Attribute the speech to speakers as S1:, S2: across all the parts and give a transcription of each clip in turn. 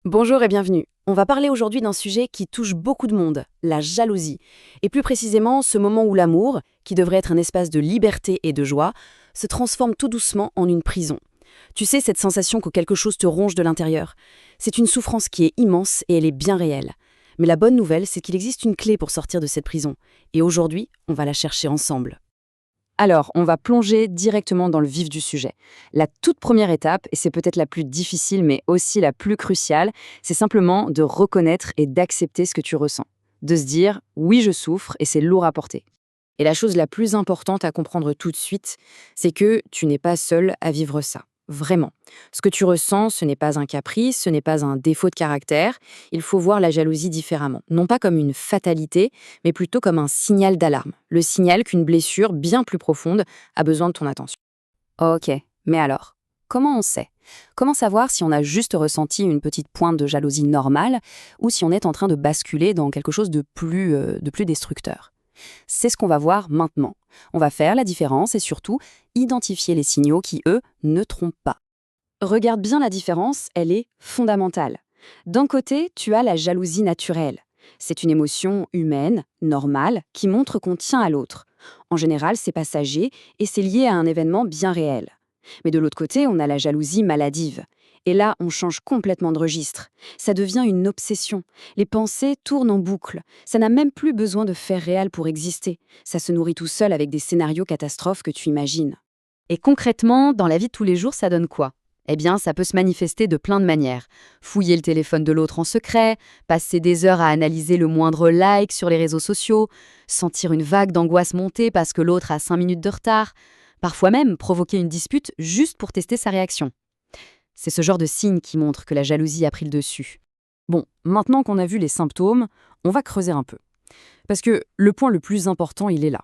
S1: Bonjour et bienvenue. On va parler aujourd'hui d'un sujet qui touche beaucoup de monde, la jalousie. Et plus précisément, ce moment où l'amour, qui devrait être un espace de liberté et de joie, se transforme tout doucement en une prison. Tu sais, cette sensation que quelque chose te ronge de l'intérieur. C'est une souffrance qui est immense et elle est bien réelle. Mais la bonne nouvelle, c'est qu'il existe une clé pour sortir de cette prison. Et aujourd'hui, on va la chercher ensemble. Alors, on va plonger directement dans le vif du sujet. La toute première étape, et c'est peut-être la plus difficile mais aussi la plus cruciale, c'est simplement de reconnaître et d'accepter ce que tu ressens. De se dire, oui, je souffre et c'est lourd à porter. Et la chose la plus importante à comprendre tout de suite, c'est que tu n'es pas seul à vivre ça. Vraiment. Ce que tu ressens, ce n'est pas un caprice, ce n'est pas un défaut de caractère. Il faut voir la jalousie différemment. Non pas comme une fatalité, mais plutôt comme un signal d'alarme. Le signal qu'une blessure bien plus profonde a besoin de ton attention. Ok, mais alors, comment on sait? Comment savoir si on a juste ressenti une petite pointe de jalousie normale ou si on est en train de basculer dans quelque chose de plus destructeur? C'est ce qu'on va voir maintenant. On va faire la différence et surtout identifier les signaux qui, eux, ne trompent pas. Regarde bien la différence, elle est fondamentale. D'un côté, tu as la jalousie naturelle. C'est une émotion humaine, normale, qui montre qu'on tient à l'autre. En général, c'est passager et c'est lié à un événement bien réel. Mais de l'autre côté, on a la jalousie maladive. Et là, on change complètement de registre. Ça devient une obsession. Les pensées tournent en boucle. Ça n'a même plus besoin de faits réels pour exister. Ça se nourrit tout seul avec des scénarios catastrophes que tu imagines. Et concrètement, dans la vie de tous les jours, ça donne quoi? Eh bien, ça peut se manifester de plein de manières. Fouiller le téléphone de l'autre en secret, passer des heures à analyser le moindre like sur les réseaux sociaux, sentir une vague d'angoisse monter parce que l'autre a 5 minutes de retard, parfois même provoquer une dispute juste pour tester sa réaction. C'est ce genre de signe qui montre que la jalousie a pris le dessus. Bon, maintenant qu'on a vu les symptômes, on va creuser un peu. Parce que le point le plus important, il est là.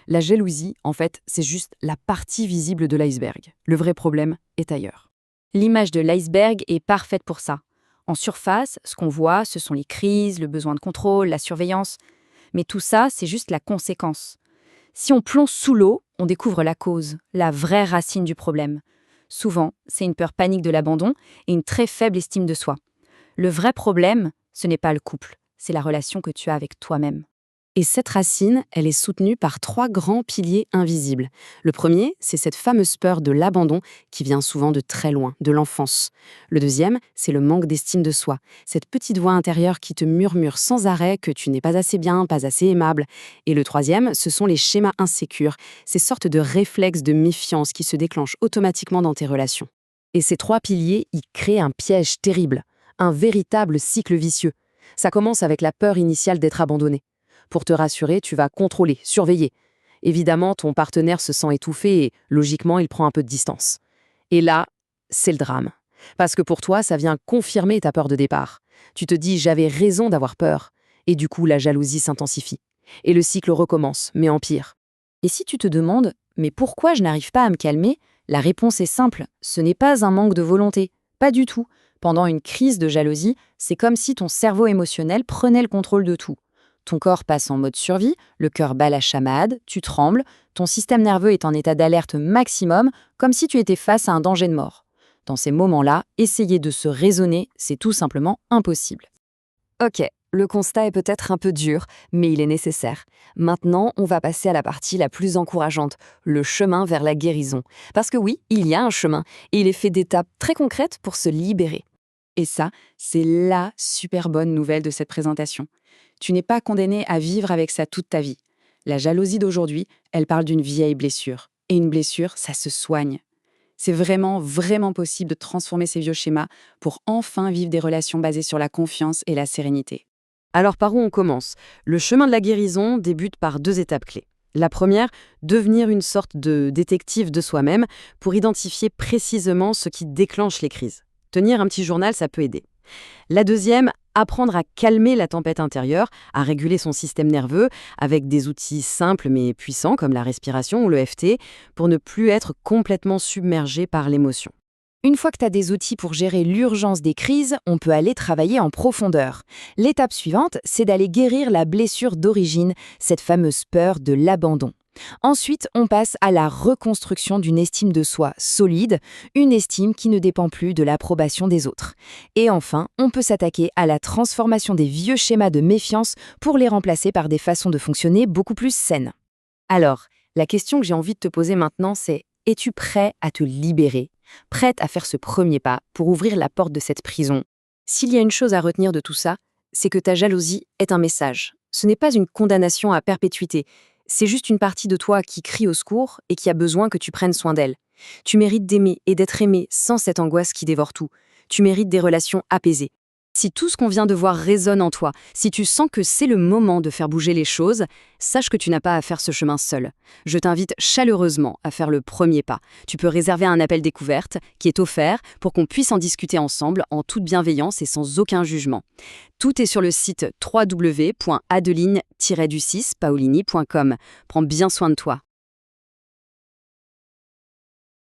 S1: La jalousie, en fait, c'est juste la partie visible de l'iceberg. Le vrai problème est ailleurs. L'image de l'iceberg est parfaite pour ça. En surface, ce qu'on voit, ce sont les crises, le besoin de contrôle, la surveillance. Mais tout ça, c'est juste la conséquence. Si on plonge sous l'eau, on découvre la cause, la vraie racine du problème. Souvent, c'est une peur panique de l'abandon et une très faible estime de soi. Le vrai problème, ce n'est pas le couple, c'est la relation que tu as avec toi-même. Et cette racine, elle est soutenue par 3 grands piliers invisibles. Le premier, c'est cette fameuse peur de l'abandon qui vient souvent de très loin, de l'enfance. Le deuxième, c'est le manque d'estime de soi, cette petite voix intérieure qui te murmure sans arrêt que tu n'es pas assez bien, pas assez aimable. Et le troisième, ce sont les schémas insécures, ces sortes de réflexes de méfiance qui se déclenchent automatiquement dans tes relations. Et ces 3 piliers, ils créent un piège terrible, un véritable cycle vicieux. Ça commence avec la peur initiale d'être abandonné. Pour te rassurer, tu vas contrôler, surveiller. Évidemment, ton partenaire se sent étouffé et, logiquement, il prend un peu de distance. Et là, c'est le drame. Parce que pour toi, ça vient confirmer ta peur de départ. Tu te dis « j'avais raison d'avoir peur ». Et du coup, la jalousie s'intensifie. Et le cycle recommence, mais empire. Et si tu te demandes « mais pourquoi je n'arrive pas à me calmer ?» La réponse est simple, ce n'est pas un manque de volonté. Pas du tout. Pendant une crise de jalousie, c'est comme si ton cerveau émotionnel prenait le contrôle de tout. Ton corps passe en mode survie, le cœur bat la chamade, tu trembles, ton système nerveux est en état d'alerte maximum, comme si tu étais face à un danger de mort. Dans ces moments-là, essayer de se raisonner, c'est tout simplement impossible. Ok, le constat est peut-être un peu dur, mais il est nécessaire. Maintenant, on va passer à la partie la plus encourageante, le chemin vers la guérison. Parce que oui, il y a un chemin, et il est fait d'étapes très concrètes pour se libérer. Et ça, c'est la super bonne nouvelle de cette présentation. Tu n'es pas condamné à vivre avec ça toute ta vie. La jalousie d'aujourd'hui, elle parle d'une vieille blessure. Et une blessure, ça se soigne. C'est vraiment, vraiment possible de transformer ces vieux schémas pour enfin vivre des relations basées sur la confiance et la sérénité. Alors par où on commence? Le chemin de la guérison débute par 2 étapes clés. La première, devenir une sorte de détective de soi-même pour identifier précisément ce qui déclenche les crises. Tenir un petit journal, ça peut aider. La deuxième, apprendre à calmer la tempête intérieure, à réguler son système nerveux avec des outils simples mais puissants comme la respiration ou le FT pour ne plus être complètement submergé par l'émotion. Une fois que tu as des outils pour gérer l'urgence des crises, on peut aller travailler en profondeur. L'étape suivante, c'est d'aller guérir la blessure d'origine, cette fameuse peur de l'abandon.
S2: Ensuite, on passe à la reconstruction d'une estime de soi solide, une estime qui ne dépend plus de l'approbation des autres. Et enfin, on peut s'attaquer à la transformation des vieux schémas de méfiance pour les remplacer par des façons de fonctionner beaucoup plus saines.
S1: Alors, la question que j'ai envie de te poser maintenant, c'est: es-tu prêt à te libérer? Prête à faire ce premier pas pour ouvrir la porte de cette prison? S'il y a une chose à retenir de tout ça, c'est que ta jalousie est un message. Ce n'est pas une condamnation à perpétuité. C'est juste une partie de toi qui crie au secours et qui a besoin que tu prennes soin d'elle. Tu mérites d'aimer et d'être aimé sans cette angoisse qui dévore tout. Tu mérites des relations apaisées. Si tout ce qu'on vient de voir résonne en toi, si tu sens que c'est le moment de faire bouger les choses, sache que tu n'as pas à faire ce chemin seul. Je t'invite chaleureusement à faire le premier pas. Tu peux réserver un appel découverte qui est offert pour qu'on puisse en discuter ensemble en toute bienveillance et sans aucun jugement. Tout est sur le site www.adeline-du6paolini.com. Prends bien soin de toi.